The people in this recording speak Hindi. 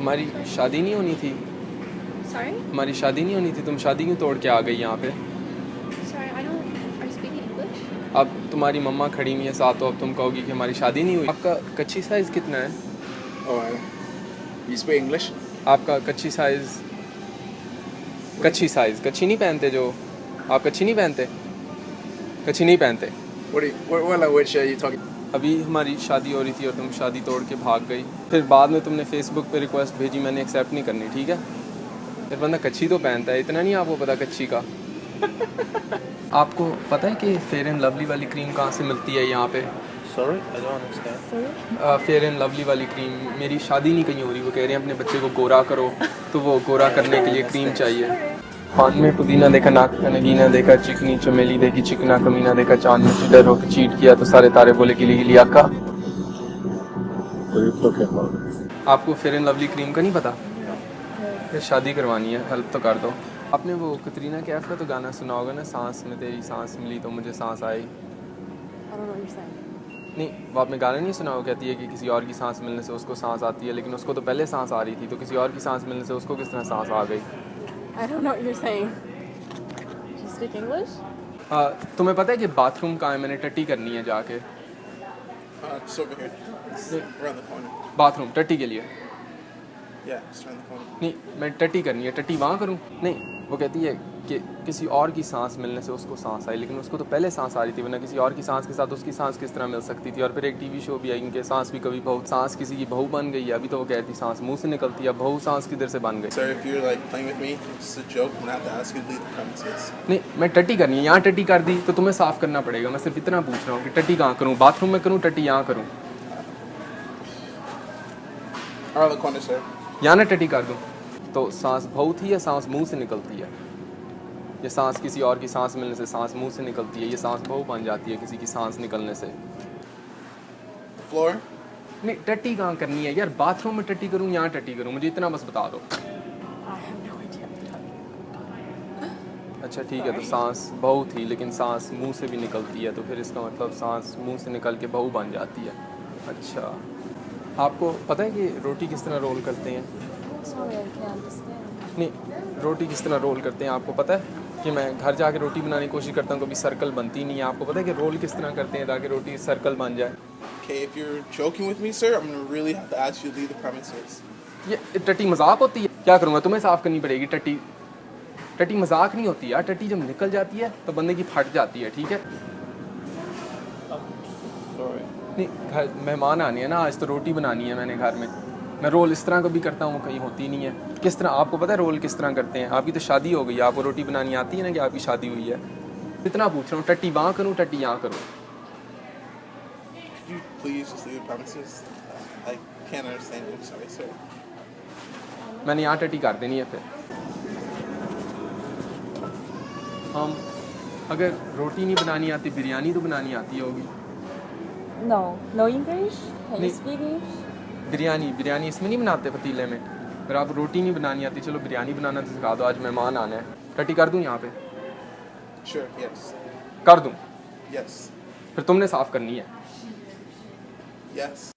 हमारी शादी नहीं होनी थी। Sorry? हमारी शादी नहीं होनी थी, तुम शादी क्यों तोड़ के आ गई यहाँ पे? Sorry, I don't. Are you speaking English? अब तुम्हारी मम्मा खड़ी हुई है साथ, तो अब तुम कहोगी कि हमारी शादी नहीं हुई। आपका कच्ची साइज़ कितना है? Oh, you speak English? आपका कच्ची साइज़ कच्ची नहीं पहनते जो आप कच्ची नहीं पहनते? कच्ची नहीं पहनते। What language are you talking? अभी हमारी शादी हो रही थी और तुम शादी तोड़ के भाग गई, फिर बाद में तुमने फेसबुक पे रिक्वेस्ट भेजी, मैंने एक्सेप्ट नहीं करनी, ठीक है? फिर बंदा कच्ची तो पहनता है, इतना नहीं आपको पता कच्ची का? आपको पता है कि फेयर एंड लवली वाली क्रीम कहाँ से मिलती है यहाँ पे? Sorry, I don't understand. Fair and lovely वाली क्रीम, मेरी शादी नहीं कहीं हो रही, वो कह रहे हैं अपने बच्चे को गोरा करो, तो वो गोरा करने के लिए क्रीम चाहिए। पान में पुदीना देखा, नाक का नगीना देखा, चिकनी चमेली देखी, चिकना कमीना देखा, चांद में चिड़र होकर चीट किया तो सारे तारे बोले गिली गिली आका। What are you talking about? आपको फेयर एंड लवली क्रीम का नहीं पता? फिर शादी करवानी है, हेल्प तो कर दो। आपने वो कतरीना कैफ का तो गाना सुना होगा ना, सांस में तेरी सांस मिली तो मुझे सांस आई। I don't know what you're saying. नहीं, वो आपने गाना नहीं सुना? वो कहती है कि किसी और की सांस मिलने से उसको सांस आती है, लेकिन उसको तो पहले सांस आ रही थी, तो किसी और की सांस मिलने से उसको किस तरह सांस आ गई? I don't know what you're saying. Do you speak English? तुम्हें पता है कि बाथरूम कहाँ है? मैंने टट्टी करनी है जाके। Just over here. It's around the corner. Bathroom टट्टी के लिए? Yeah, just around the corner. नहीं, मैं टट्टी करनी है, टट्टी वहाँ करूँ? नहीं, वो कहती है कि किसी और की सांस मिलने से उसको सांस आई, लेकिन उसको तो पहले सांस आ रही थी, वरना किसी और की सांस के साथ उसकी सांस किस तरह मिल सकती थी? और फिर एक टीवी शो भी आई कि सांस भी कभी बहू, सांस किसी की बहू बन गई है, अभी तो वो कहती सांस मुंह से निकलती है, बहू सांस किधर से बन गई? Sir, if you're like playing with me, it's a joke. I'm gonna have to ask you to leave the premises. नहीं, मैं टट्टी करनी है, यहाँ टट्टी कर दी तो तुम्हें साफ़ करना पड़ेगा। मैं सिर्फ इतना पूछ रहा हूँ कि टट्टी कहाँ करूँ, बाथरूम में करूँ, टट्टी यहाँ करूँ? Around the corner, sir. यहाँ ना टट्टी कर दूँ तो सांस बहू थी या सांस मुंह से निकलती है? ये सांस किसी और की सांस मिलने से सांस मुंह से निकलती है, ये सांस बहू बन जाती है किसी की सांस निकलने से। Floor. नहीं, टट्टी कहाँ करनी है यार? बाथरूम में टट्टी करूँ, यहाँ टट्टी करूँ? मुझे इतना बस बता दो। I have no idea what you're talking about. अच्छा ठीक है, तो सांस बहू थी लेकिन सांस मुंह से भी निकलती है, तो फिर इसका मतलब सांस मुंह से निकल के बहू बन जाती है। अच्छा, आपको पता है कि रोटी किस तरह रोल करते हैं? Sorry, I can't understand. नहीं, रोटी किस तरह रोल करते हैं आपको पता है? कि मैं घर जाके रोटी बनाने की कोशिश करता हूँ, कभी सर्कल बनती नहीं है। आपको पता है कि रोल किस तरह करते हैं ताकि रोटी सर्कल बन जाए? Okay, if you're joking with me, sir, I'm gonna really have to ask you to leave the premises. ये टट्टी मजाक होती है? क्या करूँगा, तुम्हें साफ़ करनी पड़ेगी टट्टी। टट्टी मजाक नहीं होती यार, टट्टी जब निकल जाती है तो बंदे की फट जाती है, ठीक है? Sorry. नहीं, घर मेहमान आने हैं ना, आज तो रोटी बनानी है मैंने घर में। मैं रोल इस तरह कभी करता हूँ, कहीं होती नहीं है। किस तरह, आपको पता है रोल किस तरह करते हैं? आपकी तो शादी हो गई, आपको रोटी बनानी आती है ना कि आपकी शादी हुई है? इतना पूछ रहा हूँ, टट्टी वहाँ करूँ, टट्टी यहाँ करूँ? Could you please just leave the premises? I can't understand you. I'm sorry, sir. मैंने यहाँ टट्टी कर देनी है फिर। हम अगर रोटी नहीं बनानी आती, बिरयानी तो बनानी आती होगी। No. No English? Can you नहीं। speak English? बिरयानी इसमें नहीं बनाते पतीले में। फिर आप रोटी नहीं बनानी आती, चलो बिरयानी बनाना तो सिखा दो, आज मेहमान आना है। टट्टी कर दूँ यहाँ पे? Sure. Yes. कर दूँ? Yes. फिर तुमने साफ़ करनी है। Yes.